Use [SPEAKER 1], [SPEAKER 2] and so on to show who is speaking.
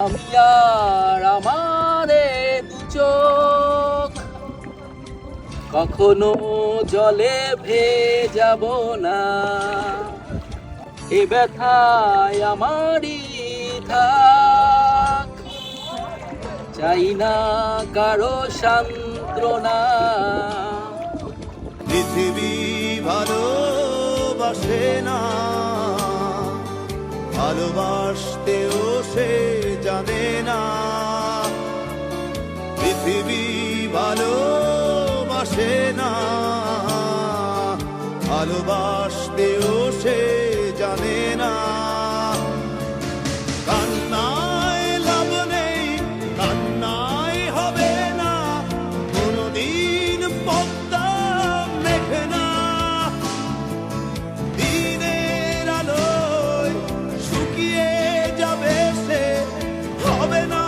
[SPEAKER 1] আমি আর আমারে দু চোখ কখনো জলে ভেজাব না, এ ব্যথায় আমারই থাক, চাই না কারো সান্ত্বনা।
[SPEAKER 2] পৃথিবী ভালোবাসে না, ভালোবাসতেও সে জানে না। পৃথিবী ভালোবাসে না, ভালোবাসতেও সে জানে না। কান্নায় লাভ নেই, কান্নায় হবে না, কোনদিন পদ্মা মেঘে না। দিনের আলোয় শুকিয়ে যাবে সে, হবে না